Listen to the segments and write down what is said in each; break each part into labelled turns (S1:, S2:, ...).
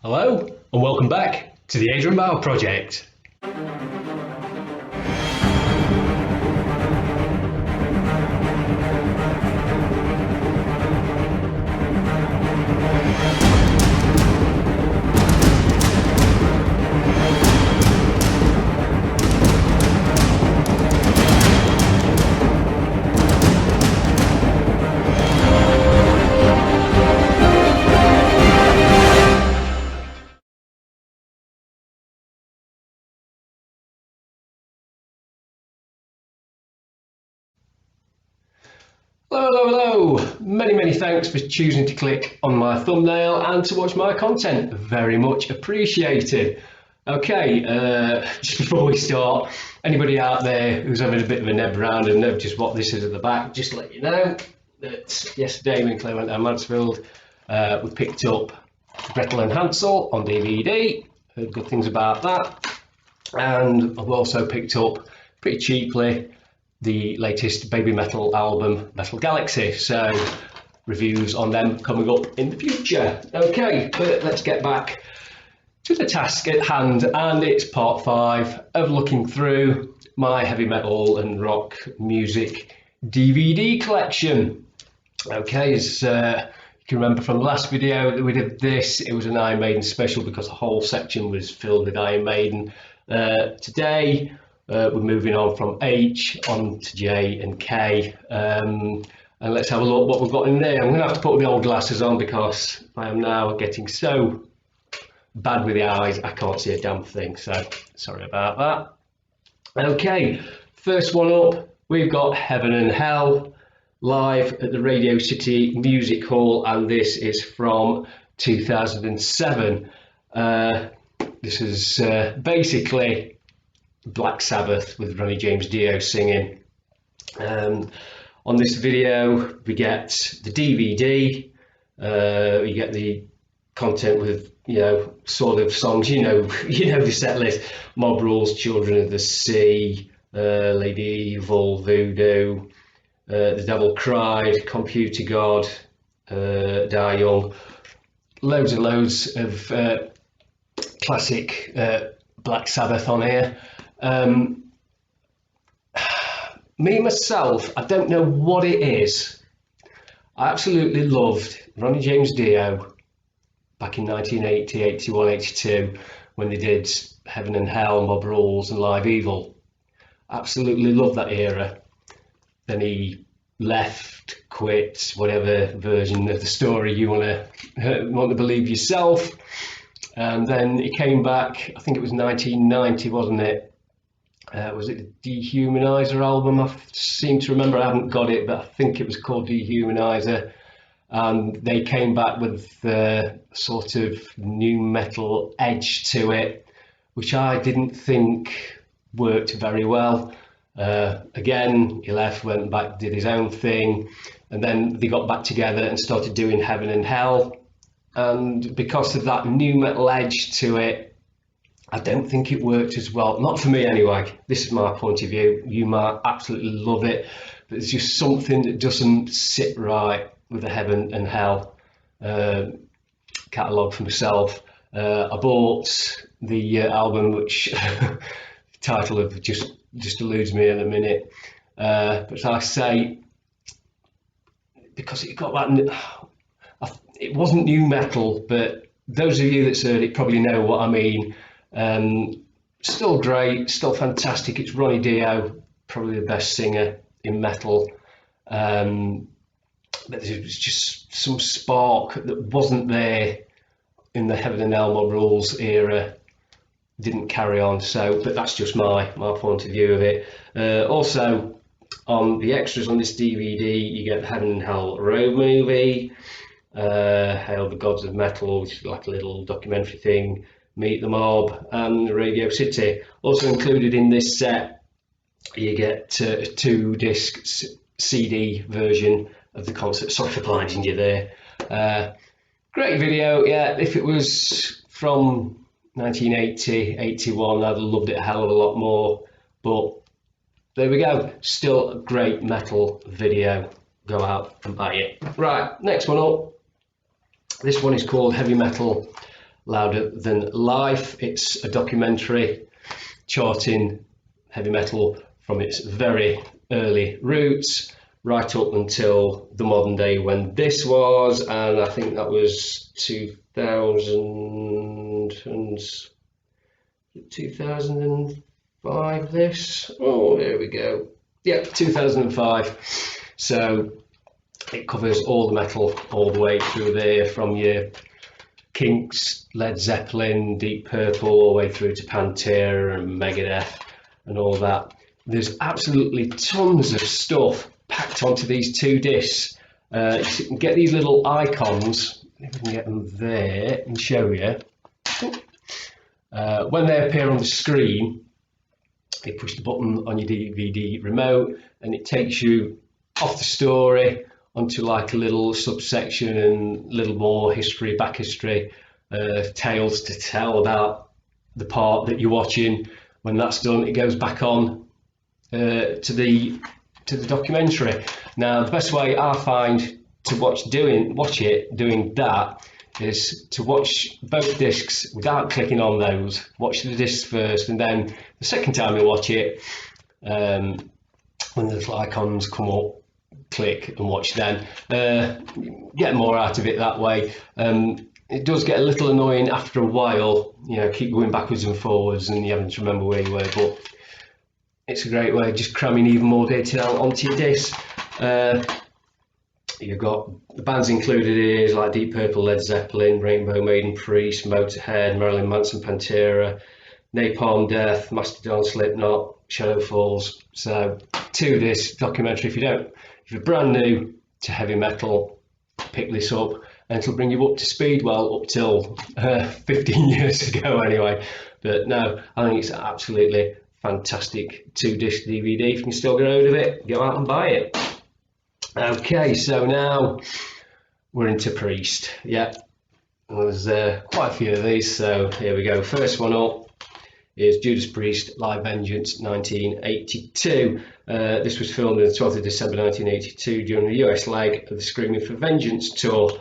S1: Hello and welcome back to the Adrian Project. Hello. Many thanks for choosing to click on my thumbnail and to watch my content. Very much appreciated. Okay, just before we start, anybody out there who's having a bit of a neb around and noticed what this is at the back, just to let you know that yesterday when Claire went down Mansfield, we picked up Gretel and Hansel on DVD. Heard good things about that. And I've also picked up pretty cheaply the latest Baby Metal album, Metal Galaxy. So reviews on them coming up in the future. Okay, but let's get back to the task at hand, and it's part 5 of looking through my heavy metal and rock music DVD collection. Okay, as you can remember from the last video that we did this, it was an Iron Maiden special because the whole section was filled with Iron Maiden. Today we're moving on from H on to J and K, and let's have a look what we've got in there. I'm going to have to put my old glasses on because I am now getting so bad with the eyes I can't see a damn thing, so sorry about that. Okay, first one up, we've got Heaven and Hell live at the Radio City Music Hall, and this is from 2007. This is basically Black Sabbath with Ronnie James Dio singing. On this video we get the DVD, we get the content with, you know, sort of songs, you know the set list: Mob Rules, Children of the Sea, Lady Evil, Voodoo, The Devil Cried, Computer God, Die Young, loads and loads of classic Black Sabbath on here. Me myself, I don't know what it is. I absolutely loved Ronnie James Dio back in 1980, 81, 82 when they did Heaven and Hell, Mob Rules and Live Evil. Absolutely loved that era. Then he left, quit, whatever version of the story you want to believe yourself. And then he came back, I think it was 1990, wasn't it? Was it the Dehumanizer album? I seem to remember, I haven't got it, but I think it was called Dehumanizer. And they came back with sort of new metal edge to it, which I didn't think worked very well. Again, he left, went back, did his own thing, and then they got back together and started doing Heaven and Hell. And because of that new metal edge to it, I don't think it worked as well. Not for me anyway. This is my point of view. You might absolutely love it, but there's just something that doesn't sit right with the Heaven and Hell catalogue for myself. I bought the album, which the title of just eludes me in a minute. But as I say, because it got that, it wasn't new metal, but those of you that's heard it probably know what I mean. Still great, still fantastic. It's Ronnie Dio, probably the best singer in metal. But there was just some spark that wasn't there in the Heaven and Hell Mob Rules era. Didn't carry on. So, but that's just my point of view of it. Also, on the extras on this DVD, you get the Heaven and Hell road movie, Hail the Gods of Metal, which is like a little documentary thing, Meet the Mob, and Radio City. Also included in this set, you get a 2-disc CD version of the concert. Sorry for blinding you there. Great video, yeah. If it was from 1980, 81, I'd have loved it a hell of a lot more. But there we go. Still a great metal video. Go out and buy it. Right, next one up. This one is called Heavy Metal Louder Than Life. It's a documentary charting heavy metal from its very early roots right up until the modern day when this was, and I think that was 2005 this. Oh, there we go. Yeah, 2005. So it covers all the metal all the way through there, from your Kinks, Led Zeppelin, Deep Purple, all the way through to Pantera and Megadeth and all that. There's absolutely tons of stuff packed onto these 2 discs. You can get these little icons, if we can get them there and show you. When they appear on the screen, you push the button on your DVD remote and it takes you off the story onto like a little subsection and a little more history, back history, tales to tell about the part that you're watching. When that's done, it goes back on to the documentary. Now, the best way I find to watch it doing that is to watch both discs without clicking on those. Watch the discs first, and then the second time you watch it, when the little icons come up, click and watch then. Get more out of it that way. It does get a little annoying after a while, keep going backwards and forwards and you having to remember where you were, but it's a great way of just cramming even more detail onto your disc. You've got the bands included here like Deep Purple, Led Zeppelin, Rainbow, Maiden, Priest, Motorhead, Marilyn Manson, Pantera, Napalm Death, Mastodon, Slipknot, Shadow Falls. So 2 disc documentary. If you're brand new to heavy metal, pick this up and it'll bring you up to speed. Well, up till 15 years ago anyway. But no, I think it's absolutely fantastic 2 disc DVD. If you can still get hold of it, go out and buy it. Okay, so now we're into Priest. Yeah, there's quite a few of these, so here we go. First one up is Judas Priest Live Vengeance 1982. This was filmed on the 12th of December 1982 during the US leg of the Screaming for Vengeance tour.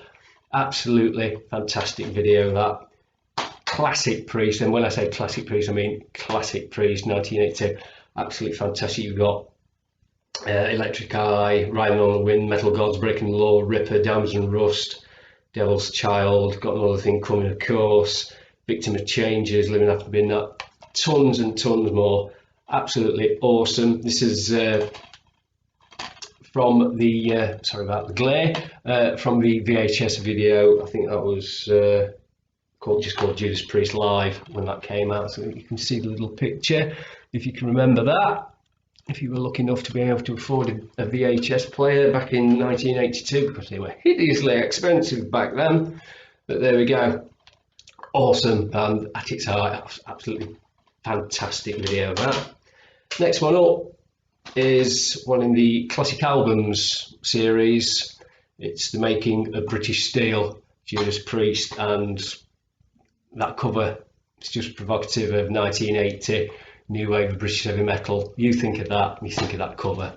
S1: Absolutely fantastic video, that. Classic Priest, and when I say classic Priest, I mean classic Priest 1982. Absolutely fantastic. You've got Electric Eye, Riding on the Wind, Metal Gods, Breaking the Law, Ripper, Diamonds and Rust, Devil's Child, Got Another Thing Coming, of course, Victim of Changes, Living After Midnight, tons and tons more. Absolutely awesome. This is from the, sorry about the glare, from the VHS video. I think that was just called Judas Priest Live when that came out, so you can see the little picture if you can remember that. If you were lucky enough to be able to afford a VHS player back in 1982, because they were hideously expensive back then. But there we go. Awesome band at its heart. Absolutely fantastic video of that. Next one up is one in the Classic Albums series. It's The Making of British Steel, Judas Priest, and that cover is just provocative of 1980. New wave of British heavy metal. You think of that, you think of that cover.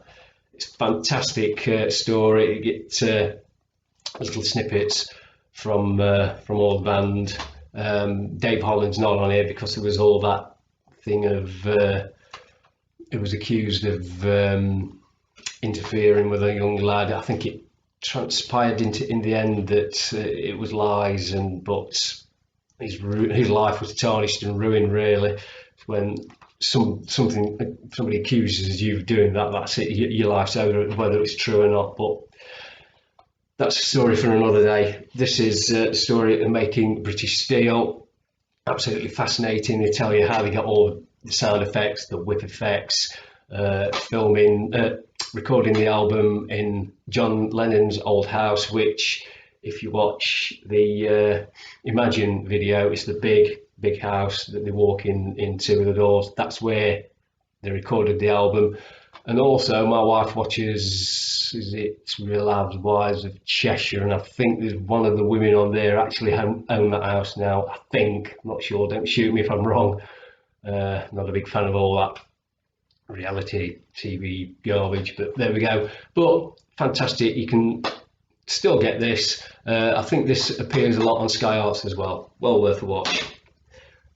S1: It's a fantastic story. You get little snippets from all the band. Dave Holland's not on here because there was all that thing of it was accused of interfering with a young lad. I think it transpired in the end that it was lies, but his life was tarnished and ruined really when somebody accuses you of doing that. That's it, your life's over, whether it's true or not. But that's a story for another day. This is the story of Making British Steel. Absolutely fascinating. They tell you how they got all the sound effects, the whip effects, recording the album in John Lennon's old house, which if you watch the Imagine video, it's the big house that they walk into with the doors. That's where they recorded the album. And also my wife watches, is it Real Housewives of Cheshire, and I think there's one of the women on there actually own that house now. I think, I'm not sure, don't shoot me if I'm wrong. Not a big fan of all that reality TV garbage, but there we go. But fantastic, you can still get this. I think this appears a lot on Sky Arts as well. Well worth a watch.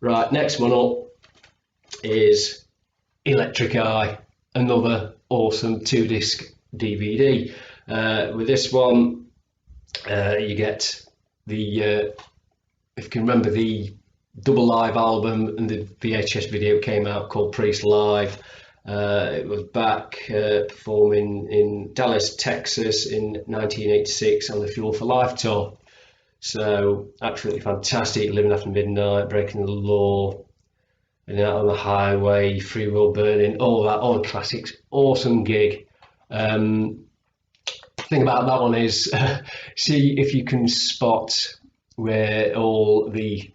S1: Right, next one up is Electric Eye, another awesome 2-disc DVD. With this one, you get the, if you can remember, the double live album and the VHS video came out called Priest Live. It was back performing in Dallas, Texas in 1986 on the Fuel for Life tour. So absolutely fantastic, living after midnight, breaking the law, and out on the highway, free will burning, all that, all the classics. Awesome gig. Thing about that one is, see if you can spot where all the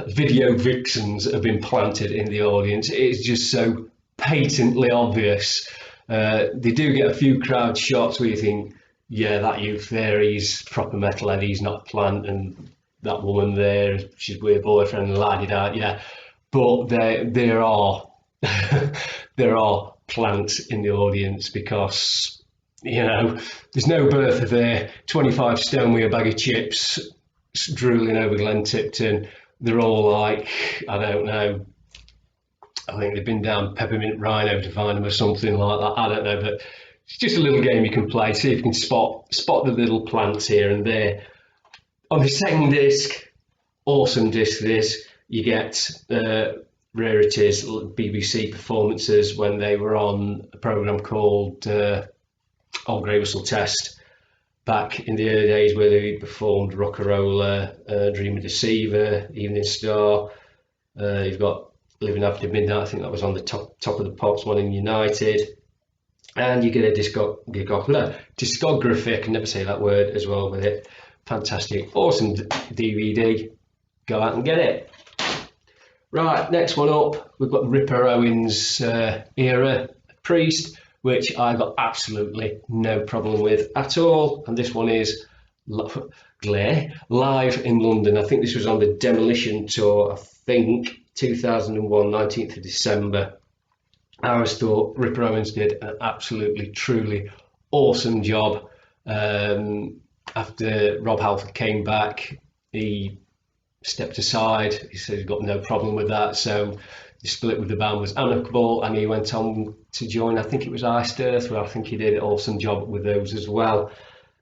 S1: video vixens have been planted in the audience. It's just so patently obvious. They do get a few crowd shots where you think, yeah, that youth there, he's proper metalhead, he's not a plant, and that woman there, she's with her boyfriend and ladded out, yeah. But there are there are plants in the audience, because there's no Bertha there, 25 stone with a bag of chips, drooling over Glen Tipton. They're all like, I don't know, I think they've been down Peppermint Rhino to find them or something like that. I don't know, but it's just a little game you can play. See if you can spot the little plants here and there. On the second disc, awesome disc this, you get rarities, BBC performances when they were on a programme called Old Grey Whistle Test, back in the early days, where they performed Rockarola, Dreamer Deceiver, Evening Star. You've got Living After Midnight, I think that was on the top of the pops one in United. And you get a discography, I can never say that word as well with it. Fantastic, awesome DVD. Go out and get it. Right, next one up, we've got Ripper Owens era Priest, which I got absolutely no problem with at all. And this one is live in London. I think this was on the Demolition tour, I think 2001, 19th of December. I always thought Ripper Owens did an absolutely, truly awesome job. After Rob Halford came back, he stepped aside. He said he's got no problem with that. So the split with the band was amicable, and he went on to join, I think it was Iced Earth, where I think he did an awesome job with those as well.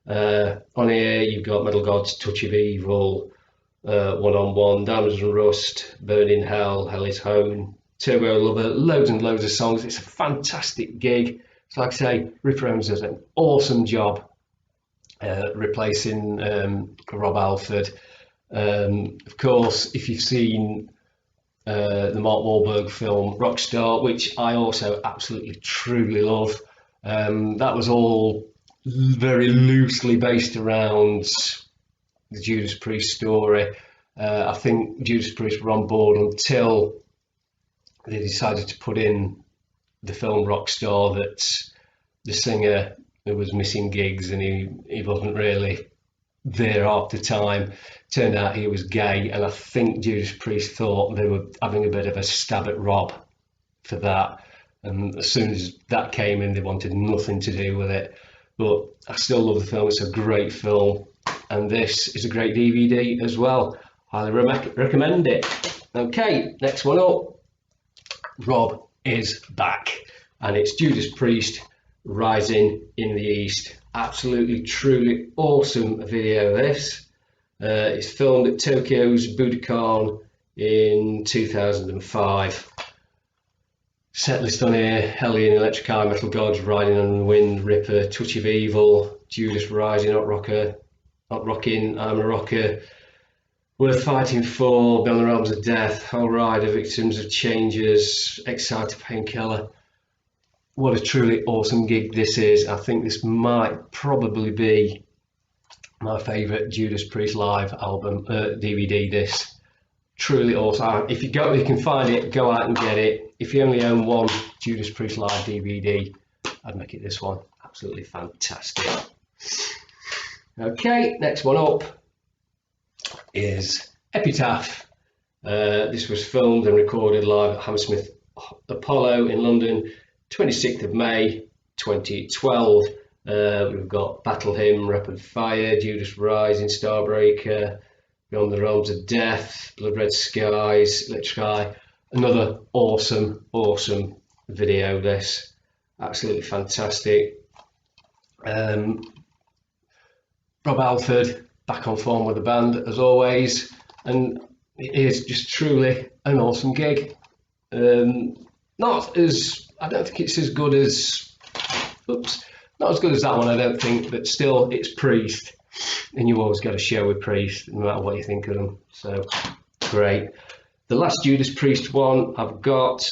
S1: On here, you've got Metal Gods, Touch of Evil, One on One, Diamonds and Rust, Burning Hell, Hell is Home, Turbo Lover, loads and loads of songs. It's a fantastic gig. So like I say, Ripper Owens does an awesome job replacing Rob Halford. Of course, if you've seen the Mark Wahlberg film Rockstar, which I also absolutely truly love, that was all very loosely based around the Judas Priest story. I think Judas Priest were on board until they decided to put in the film Rockstar that the singer who was missing gigs, and he wasn't really there half the time. Turned out he was gay, and I think Judas Priest thought they were having a bit of a stab at Rob for that. And as soon as that came in, they wanted nothing to do with it. But I still love the film. It's a great film, and this is a great DVD as well. Highly recommend it. Okay, next one up. Rob is back, and it's Judas Priest, Rising in the East. Absolutely, truly awesome video this. It's filmed at Tokyo's Budokan in 2005. Set list on here: Hellion, Electric Eye, Metal Gods, Riding on the Wind, Ripper, Touch of Evil, Judas Rising, Not Rocking, I'm a Rocker, Worth Fighting For, Beyond the Realms of Death, Hell Rider, Victims of Changes, Exciter, Painkiller. What a truly awesome gig this is. I think this might probably be my favourite Judas Priest live album, DVD. This truly awesome. If you can find it, go out and get it. If you only own one Judas Priest live DVD, I'd make it this one. Absolutely fantastic. Okay, next one up is Epitaph. This was filmed and recorded live at Hammersmith Apollo in London, 26th of May 2012. We've got Battle Hymn, Rapid Fire, Judas Rising, Starbreaker, Beyond the Realms of Death, Blood Red Skies, Electrify. Another awesome video, this. Absolutely fantastic. Rob Alford back on form with the band as always, and it is just truly an awesome gig. Not as, I don't think it's as good as, not as good as that one, I don't think, but still it's Priest, and you always got to show with Priest no matter what you think of them, so great. The last Judas Priest one I've got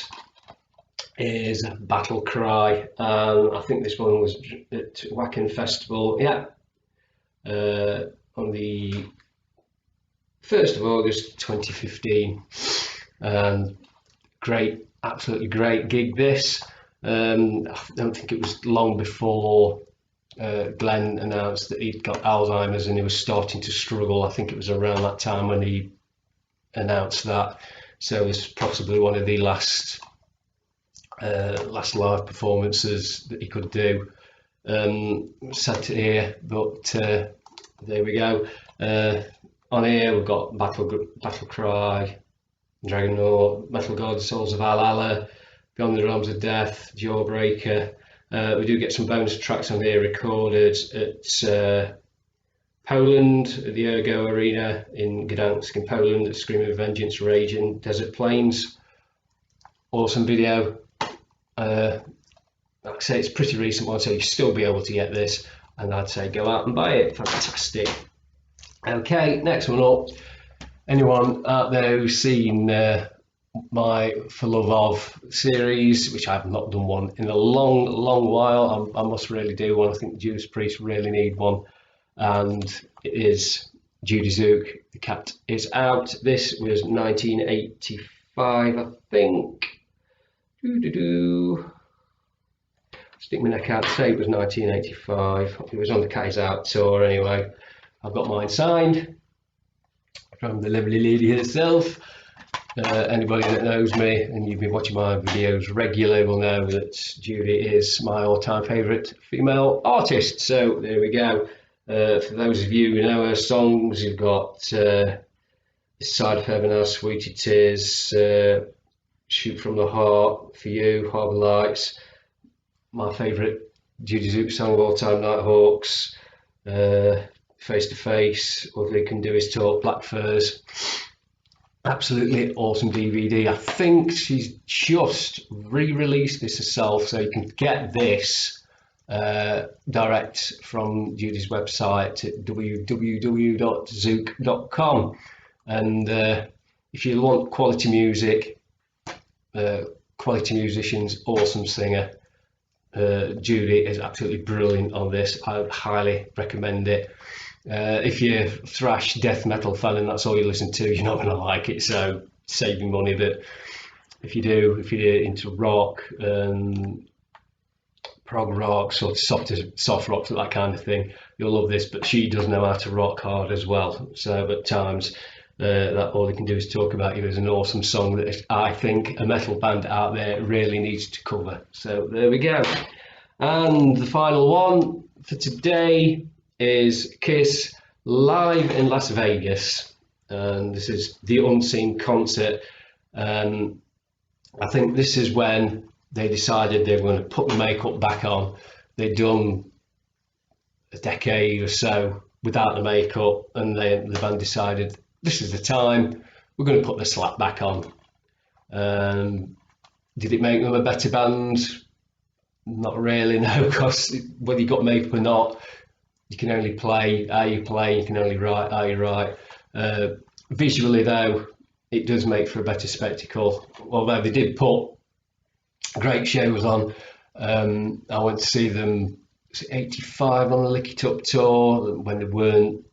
S1: is Battle Cry. I think this one was at Wacken Festival, yeah, on the 1st of August 2015. Great, absolutely great gig this. I don't think it was long before Glenn announced that he'd got Alzheimer's and he was starting to struggle. I think it was around that time when he announced that, so it's possibly one of the last live performances that he could do. Sad to hear, but there we go. On here we've got Battle Cry, Dragonaut, Metal God, Souls of Valhalla, Beyond the Realms of Death, Jawbreaker. We do get some bonus tracks on here recorded at Poland, at the Ergo Arena in Gdansk in Poland, at Scream of Vengeance, Rage in Desert Plains. Awesome video. Like I say, it's a pretty recent one, so you'll still be able to get this, and I'd say go out and buy it. Fantastic. Okay, next one up. Anyone out there who's seen my For Love Of series, which I've not done one in a long while. I must really do one. I think Judas Priest really need one, and it is Judy Zook. The Cat Is Out. This was 1985, I think. Stick my neck out to say it was 1985. It was on the Cat Is Out tour anyway. I've got mine signed from the lovely lady herself. Anybody that knows me and you've been watching my videos regularly will know that Judy is my all-time favourite female artist. So there we go. For those of you who know her songs, you've got This Side of Heaven, How Sweet It Is, Shoot From the Heart, For You, Harbour Lights, my favourite Judy Zook song of all time, Nighthawks, Face to Face, All They Can Do Is Talk, Black Furs. Absolutely awesome DVD. I think she's just re-released this herself, so you can get this direct from Judy's website at www.zook.com. And if you want quality music, quality musicians, awesome singer, Judy is absolutely brilliant on this. I would highly recommend it. If you're a thrash death metal fan and that's all you listen to, you're not going to like it, so save your money. But if you do, if you're into rock, prog rock, sort of soft rock, that kind of thing, you'll love this. But she does know how to rock hard as well, so at times that All They Can Do Is Talk About You is an awesome song that I think a metal band out there really needs to cover. So there we go. And the final one for today is Kiss live in Las Vegas, and this is the Unseen concert. I think this is when they decided they were going to put the makeup back on. They'd done a decade or so without the makeup, and the band decided this is the time, we're going to put the slap back on. Did it make them a better band? Not really, no, because whether you got makeup or not, you can only play how you play, you can only write how you write. Visually though, it does make for a better spectacle, although they did put great shows on. I went to see them 85 on the Lick It Up tour when they weren't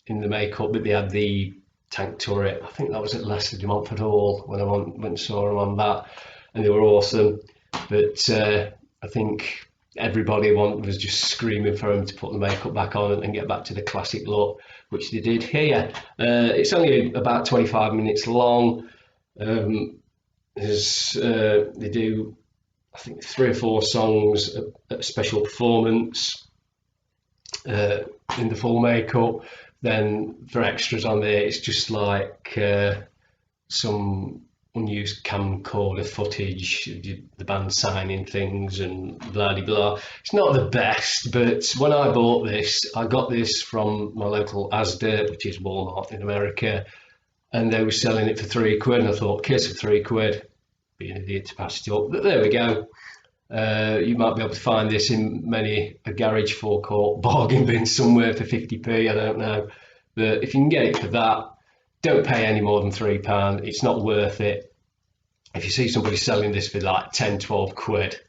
S1: in the makeup, but they had the tank turret. I think that was at Leicester de Montfort Hall when I went and saw them on that, and they were awesome. But I think everybody was just screaming for them to put the makeup back on and get back to the classic look, which they did here. It's only about 25 minutes long. They do, I think, 3 or 4 songs, a special performance. in the full makeup. Then for extras on there, it's just like some unused camcorder footage, the band signing things and blah de blah. It's not the best, but when I bought this, I got this from my local Asda, which is Walmart in America, and they were selling it for £3, and I thought, case of £3, be an idiot to pass it up. But there we go. You might be able to find this in many a garage forecourt bargain bin somewhere for 50p, I don't know. But if you can get it for that, don't pay any more than £3. It's not worth it. If you see somebody selling this for like 10, 12 quid,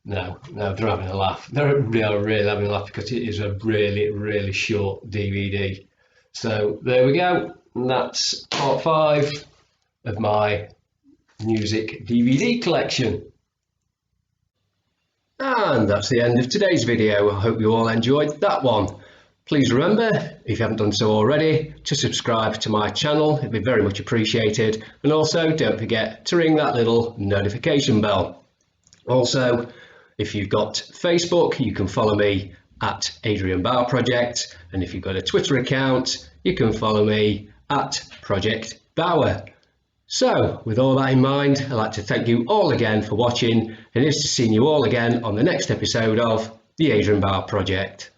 S1: no, they're having a laugh. They are really having a laugh, because it is a really, really short DVD. So there we go. And that's part 5 of my music DVD collection. And that's the end of today's video. I hope you all enjoyed that one. Please remember, if you haven't done so already, to subscribe to my channel. It'd be very much appreciated. And also don't forget to ring that little notification bell. Also, if you've got Facebook, you can follow me at Adrian Bauer Project. And if you've got a Twitter account, you can follow me at Project Bauer. So, with all that in mind, I'd like to thank you all again for watching, and here's to seeing you all again on the next episode of the Adrian Bauer Project.